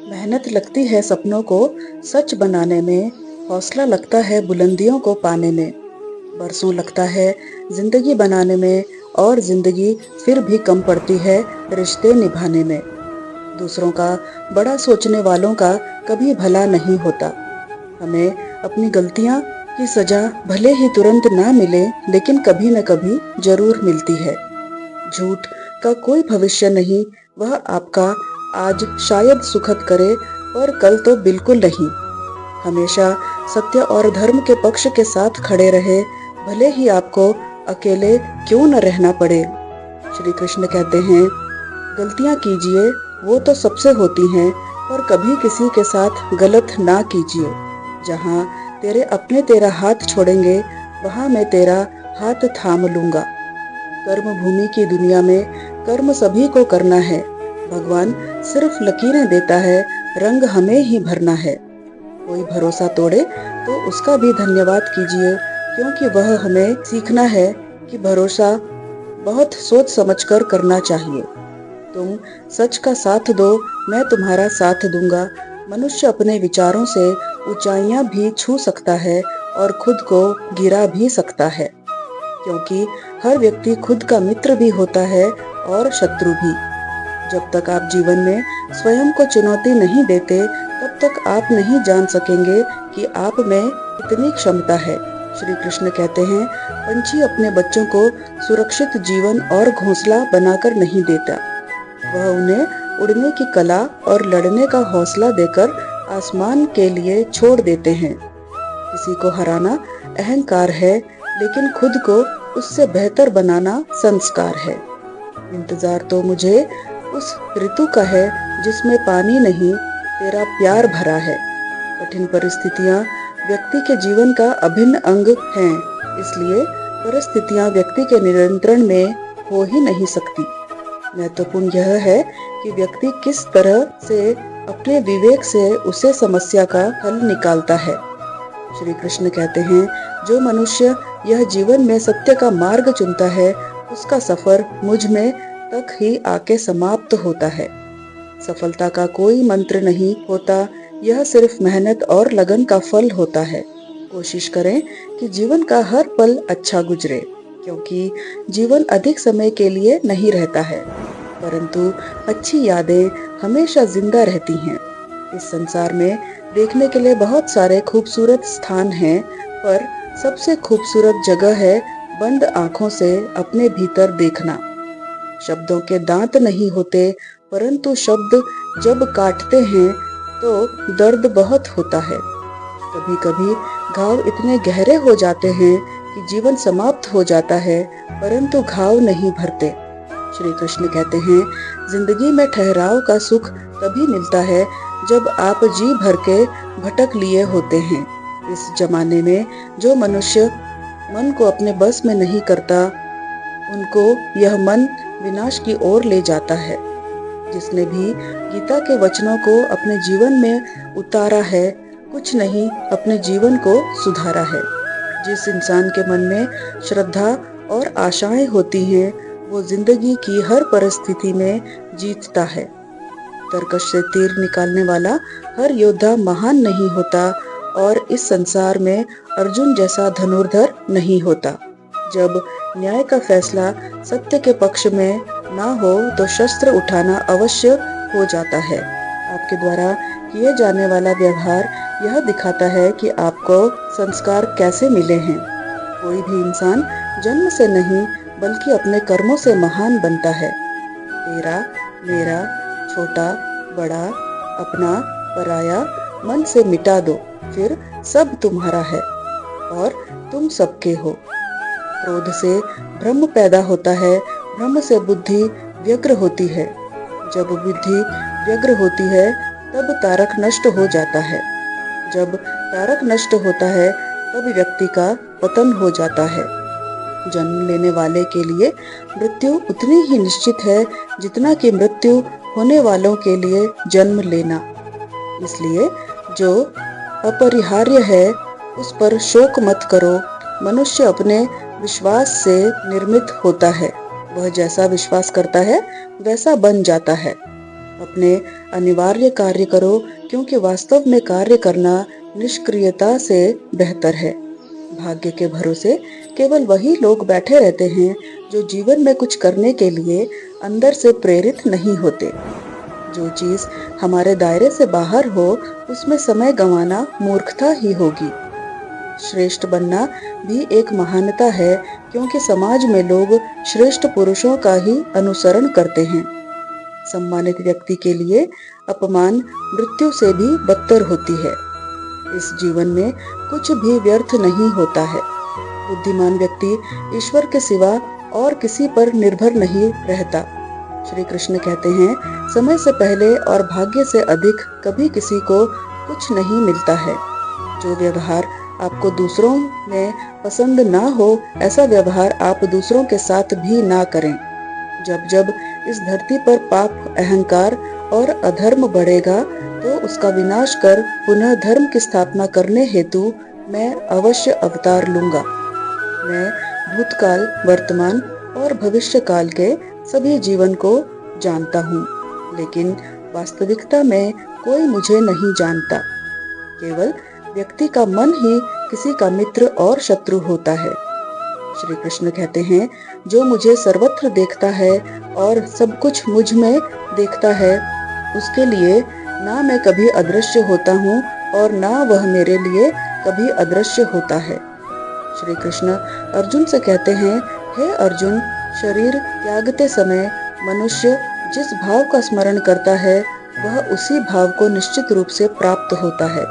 मेहनत लगती है सपनों को सच बनाने में, हौसला लगता है बुलंदियों को पाने में। बरसों लगता है जिंदगी बनाने में और जिंदगी फिर भी कम पड़ती है रिश्ते निभाने में। दूसरों का बड़ा सोचने वालों का कभी भला नहीं होता। हमें अपनी गलतियां की सजा भले ही तुरंत ना मिले, लेकिन कभी न कभी जरूर मिलती है। झूठ का कोई भविष्य नहीं, वह आपका आज शायद सुखद करे पर कल तो बिल्कुल नहीं। हमेशा सत्य और धर्म के पक्ष के साथ खड़े रहे, भले ही आपको अकेले क्यों न रहना पड़े। श्री कृष्ण कहते हैं, गलतियां कीजिए वो तो सबसे होती हैं, पर कभी किसी के साथ गलत ना कीजिए। जहाँ तेरे अपने तेरा हाथ छोड़ेंगे, वहाँ मैं तेरा हाथ थाम लूंगा। कर्म भूमि की दुनिया में कर्म सभी को करना है। भगवान सिर्फ लकीरें देता है, रंग हमें ही भरना है। कोई भरोसा तोड़े तो उसका भी धन्यवाद कीजिए, क्योंकि वह हमें सीखना है कि भरोसा बहुत सोच समझकर करना चाहिए। तुम सच का साथ दो, मैं तुम्हारा साथ दूंगा। मनुष्य अपने विचारों से ऊंचाइयां भी छू सकता है और खुद को गिरा भी सकता है, क्योंकि हर व्यक्ति खुद का मित्र भी होता है और शत्रु भी। जब तक आप जीवन में स्वयं को चुनौती नहीं देते, तब तक आप नहीं जान सकेंगे कि आप में इतनी क्षमता है। श्री कृष्ण कहते हैं, पंछी अपने बच्चों को सुरक्षित जीवन और घोंसला बनाकर नहीं देता, वह उन्हें उड़ने की कला और लड़ने का हौसला देकर आसमान के लिए छोड़ देते हैं। किसी को हराना अहंकार है, लेकिन खुद को उससे बेहतर बनाना संस्कार है। इंतजार तो मुझे उस ऋतु का है जिसमें पानी नहीं, तेरा प्यार भरा है। कठिन परिस्थितियां व्यक्ति के जीवन का अभिन्न अंग हैं, इसलिए परिस्थितियां व्यक्ति के नियंत्रण में हो ही नहीं सकती। महत्वपूर्ण यह है कि व्यक्ति किस तरह से अपने विवेक से उसे समस्या का हल निकालता है। श्री कृष्ण कहते हैं, जो मनुष्य यह जीवन में सत्य का मार्ग चुनता है, उसका सफर मुझ में तक ही आके समाप्त होता है। सफलता का कोई मंत्र नहीं होता, यह सिर्फ मेहनत और लगन का फल होता है। कोशिश करें कि जीवन का हर पल अच्छा गुजरे, क्योंकि जीवन अधिक समय के लिए नहीं रहता है, परंतु अच्छी यादें हमेशा जिंदा रहती हैं। इस संसार में देखने के लिए बहुत सारे खूबसूरत स्थान हैं, पर सबसे खूबसूरत जगह है बंद आंखों से अपने भीतर देखना। शब्दों के दांत नहीं होते, परंतु शब्द जब काटते हैं तो दर्द बहुत होता है। कभी कभी घाव इतने गहरे हो जाते हैं कि जीवन समाप्त हो जाता है, परंतु घाव नहीं भरते। श्री कृष्ण कहते हैं, जिंदगी में ठहराव का सुख तभी मिलता है जब आप जी भर के भटक लिए होते हैं। इस जमाने में जो मनुष्य मन को अपने बस में नहीं करता, उनको यह मन विनाश की ओर ले जाता है। जिसने भी गीता के वचनों को अपने जीवन में उतारा है, कुछ नहीं अपने जीवन को सुधारा है। जिस इंसान के मन में श्रद्धा और आशाएं होती हैं, वो जिंदगी की हर परिस्थिति में जीतता है। तरकश से तीर निकालने वाला हर योद्धा महान नहीं होता, और इस संसार में अर्जुन जैसा धनुर्धर नहीं होता। जब न्याय का फैसला सत्य के पक्ष में ना हो, तो शस्त्र उठाना अवश्य हो जाता है। आपके द्वारा किए जाने वाला व्यवहार यह दिखाता है कि आपको संस्कार कैसे मिले हैं। कोई भी इंसान जन्म से नहीं, बल्कि अपने कर्मों से महान बनता है। तेरा, मेरा, छोटा, बड़ा, अपना, पराया मन से मिटा दो, फिर सब तुम्हारा है और तुम सबके हो। क्रोध से भ्रम पैदा होता है, भ्रम से बुद्धि व्यग्र होती है। जब बुद्धि व्यग्र होती है, तब तारक नष्ट हो जाता है। जब तारक नष्ट होता है, तब व्यक्ति का पतन हो जाता है। जन्म लेने वाले के लिए मृत्यु उतनी ही निश्चित है जितना कि मृत्यु होने वालों के लिए जन्म लेना। इसलिए जो अपरिहार्य है, उस पर शोक मत करो। मनुष्य अपने विश्वास से निर्मित होता है, वह जैसा विश्वास करता है वैसा बन जाता है। अपने अनिवार्य कार्य करो, क्योंकि वास्तव में कार्य करना निष्क्रियता से बेहतर है। भाग्य के भरोसे केवल वही लोग बैठे रहते हैं जो जीवन में कुछ करने के लिए अंदर से प्रेरित नहीं होते। जो चीज हमारे दायरे से बाहर हो, उसमें समय गंवाना मूर्खता ही होगी। श्रेष्ठ बनना भी एक महानता है, क्योंकि समाज में लोग श्रेष्ठ पुरुषों का ही अनुसरण करते हैं। सम्मानित व्यक्ति के लिए अपमान मृत्यु से भी बदतर होती है। इस जीवन में कुछ भी व्यर्थ नहीं होता है। बुद्धिमान व्यक्ति ईश्वर के सिवा और किसी पर निर्भर नहीं रहता। श्री कृष्ण कहते हैं, समय से पहले और भाग्य से अधिक कभी किसी को कुछ नहीं मिलता है। जो व्यवहार आपको दूसरों में पसंद ना हो, ऐसा व्यवहार आप दूसरों के साथ भी ना करें। जब जब इस धरती पर पाप, अहंकार और अधर्म बढ़ेगा, तो उसका विनाश कर पुनः धर्म की स्थापना करने हेतु मैं अवश्य अवतार लूंगा। मैं भूतकाल, वर्तमान और भविष्य काल के सभी जीवन को जानता हूँ, लेकिन वास्तविकता में कोई मुझे नहीं जानता। केवल व्यक्ति का मन ही किसी का मित्र और शत्रु होता है। श्री कृष्ण कहते हैं, जो मुझे सर्वत्र देखता है और सब कुछ मुझ में देखता है, उसके लिए ना मैं कभी अदृश्य होता हूँ और ना वह मेरे लिए कभी अदृश्य होता है। श्री कृष्ण अर्जुन से कहते हैं, हे अर्जुन, शरीर त्यागते समय मनुष्य जिस भाव का स्मरण करता है, वह उसी भाव को निश्चित रूप से प्राप्त होता है।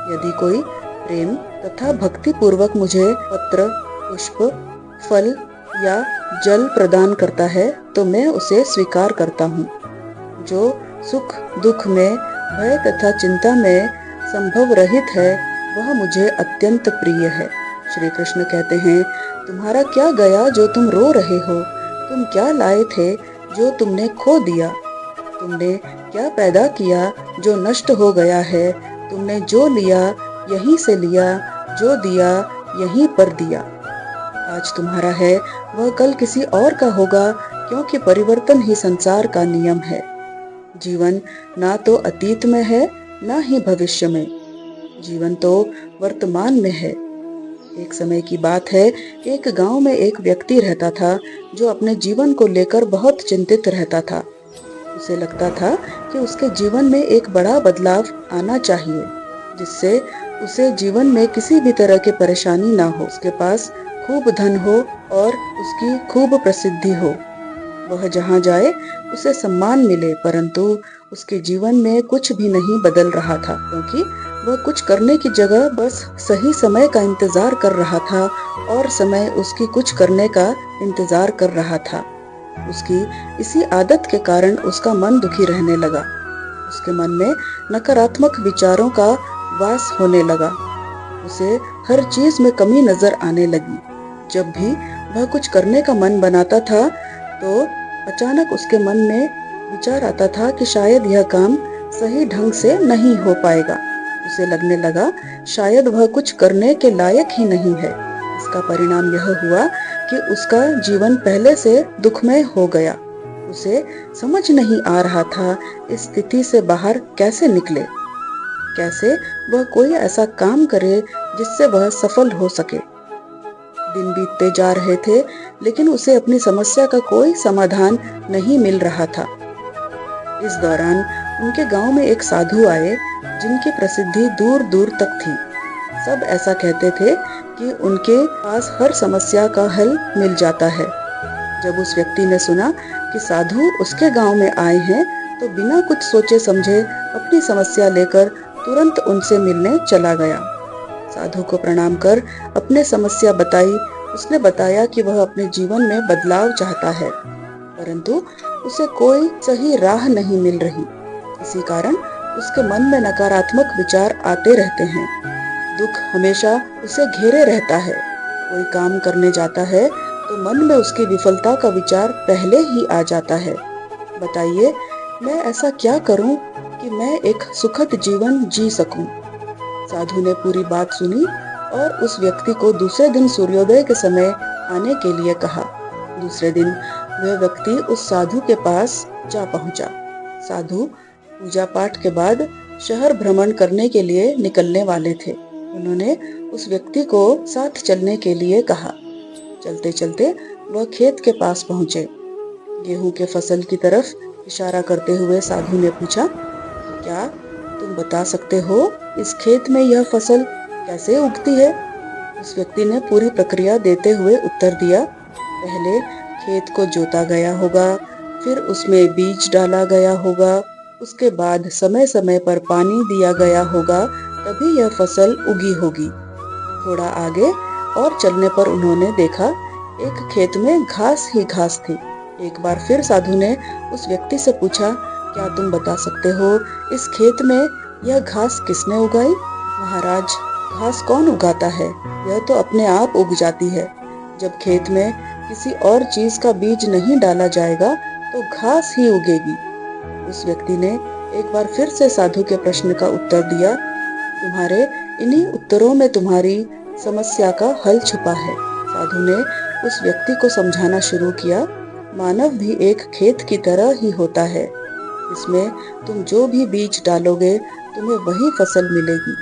यदि कोई प्रेम तथा भक्ति पूर्वक मुझे पत्र, पुष्प, फल या जल प्रदान करता है, तो मैं उसे स्वीकार करता हूँ। जो सुख दुख में, भय तथा चिंता में संभव रहित है, वह मुझे अत्यंत प्रिय है। श्री कृष्ण कहते हैं, तुम्हारा क्या गया जो तुम रो रहे हो? तुम क्या लाए थे जो तुमने खो दिया? तुमने क्या पैदा किया जो नष्ट हो गया है? तुमने जो लिया यहीं से लिया, जो दिया यहीं पर दिया। आज तुम्हारा है, वह कल किसी और का होगा, क्योंकि परिवर्तन ही संसार का नियम है। जीवन ना तो अतीत में है, ना ही भविष्य में। जीवन तो वर्तमान में है। एक समय की बात है, एक गांव में एक व्यक्ति रहता था जो अपने जीवन को लेकर बहुत चिंतित रहता था। उसे लगता था कि उसके जीवन में एक बड़ा बदलाव आना चाहिए, जिससे उसे जीवन में किसी भी तरह की परेशानी ना हो, उसके पास खूब धन हो और उसकी खूब प्रसिद्धि हो। वह जहाँ जाए उसे सम्मान मिले, परंतु उसके जीवन में कुछ भी नहीं बदल रहा था, क्योंकि वह कुछ करने की जगह बस सही समय का इंतजार कर रहा था और समय उसकी कुछ करने का इंतजार कर रहा था। उसकी इसी आदत के कारण उसका मन दुखी रहने लगा। उसके मन में नकारात्मक विचारों का वास होने लगा। उसे हर चीज में कमी नजर आने लगी। जब भी वह कुछ करने का मन बनाता था, तो अचानक उसके मन में विचार आता था कि शायद यह काम सही ढंग से नहीं हो पाएगा। उसे लगने लगा शायद वह कुछ करने के लायक ही नहीं है। इसका परिणाम यह हुआ कि उसका जीवन पहले से दुखमय हो गया। उसे समझ नहीं आ रहा था इस स्थिति से बाहर कैसे निकले, कैसे वह कोई ऐसा काम करे जिससे वह सफल हो सके। दिन बीतते जा रहे थे, लेकिन उसे अपनी समस्या का कोई समाधान नहीं मिल रहा था। इस दौरान उनके गांव में एक साधु आए, जिनकी प्रसिद्धि दूर दूर तक थी। सब ऐसा कहते थे कि उनके पास हर समस्या का हल मिल जाता है। जब उस व्यक्ति ने सुना कि साधु उसके गांव में आए हैं, तो बिना कुछ सोचे समझे अपनी समस्या लेकर तुरंत उनसे मिलने चला गया। साधु को प्रणाम कर अपने समस्या बताई। उसने बताया कि वह अपने जीवन में बदलाव चाहता है, परंतु उसे कोई सही राह नहीं मिल रही। इसी कारण उसके मन में नकारात्मक विचार आते रहते हैं। दुख हमेशा उसे घेरे रहता है। कोई काम करने जाता है तो मन में उसकी विफलता का विचार पहले ही आ जाता है। बताइए, मैं ऐसा क्या करूं कि मैं एक सुखद जीवन जी सकूं? साधु ने पूरी बात सुनी और उस व्यक्ति को दूसरे दिन सूर्योदय के समय आने के लिए कहा। दूसरे दिन वह व्यक्ति उस साधु के पास जा पहुंचा। साधु पूजा पाठ के बाद शहर भ्रमण करने के लिए निकलने वाले थे। उन्होंने उस व्यक्ति को साथ चलने के लिए कहा। चलते चलते वह खेत के पास पहुंचे। गेहूं के फसल की तरफ इशारा करते हुए साधु ने पूछा, क्या तुम बता सकते हो इस खेत में यह फसल कैसे उगती है? उस व्यक्ति ने पूरी प्रक्रिया देते हुए उत्तर दिया, पहले खेत को जोता गया होगा, फिर उसमें बीज डाला गया होगा, उसके बाद समय समय पर पानी दिया गया होगा, तभी यह फसल उगी होगी। थोड़ा आगे और चलने पर उन्होंने देखा एक खेत में घास ही घास थी। एक बार फिर साधु ने उस व्यक्ति से पूछा, क्या तुम बता सकते हो इस खेत में यह घास किसने उगाई? महाराज, घास कौन उगाता है? यह तो अपने आप उग जाती है। जब खेत में किसी और चीज का बीज नहीं डाला जाएगा तो घास ही उगेगी। उस व्यक्ति ने एक बार फिर से साधु के प्रश्न का उत्तर दिया, तुम्हारे इन्हीं उत्तरों में तुम्हारी समस्या का हल छुपा है। साधु ने उस व्यक्ति को समझाना शुरू किया, मानव भी एक खेत की तरह ही होता है। इसमें तुम जो भी बीज डालोगे तुम्हें वही फसल मिलेगी।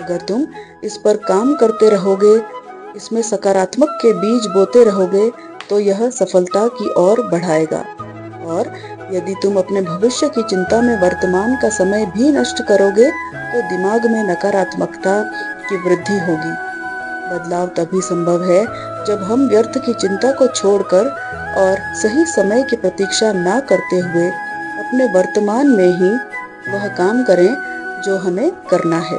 अगर तुम इस पर काम करते रहोगे, इसमें सकारात्मक के बीज बोते रहोगे तो यह सफलता की ओर बढ़ाएगा। और यदि तुम अपने भविष्य की चिंता में वर्तमान का समय भी नष्ट करोगे तो दिमाग में नकारात्मकता की वृद्धि होगी। बदलाव तभी संभव है जब हम व्यर्थ की चिंता को छोड़कर और सही समय की प्रतीक्षा ना करते हुए अपने वर्तमान में ही वह काम करें जो हमें करना है।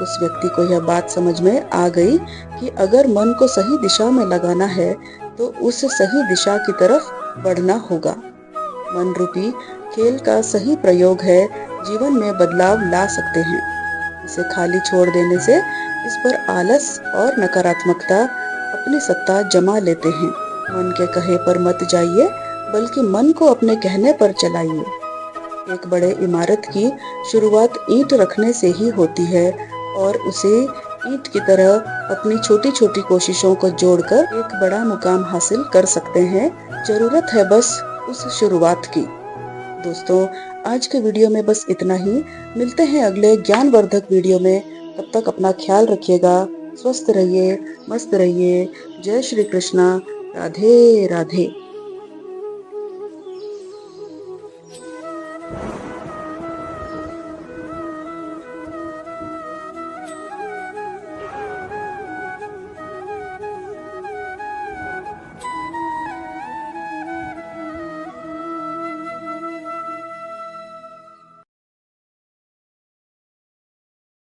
उस व्यक्ति को यह बात समझ में आ गई कि अगर मन को सही दिशा में लगाना है तो उस सही दिशा की तरफ बढ़ना होगा। मन रूपी खेल का सही प्रयोग है, जीवन में बदलाव ला सकते हैं। इसे खाली छोड़ देने से इस पर आलस और नकारात्मकता अपनी सत्ता जमा लेते हैं। मन के कहे पर मत जाइए, बल्कि मन को अपने कहने पर चलाइए। एक बड़े इमारत की शुरुआत ईंट रखने से ही होती है और उसे ईंट की तरह अपनी छोटी छोटी कोशिशों को जोड़कर एक बड़ा मुकाम हासिल कर सकते हैं। जरूरत है बस उस शुरुआत की। दोस्तों, आज के वीडियो में बस इतना ही। मिलते हैं अगले ज्ञानवर्धक वीडियो में। तब तक अपना ख्याल रखिएगा, स्वस्थ रहिए, मस्त रहिए। जय श्री कृष्णा। राधे राधे।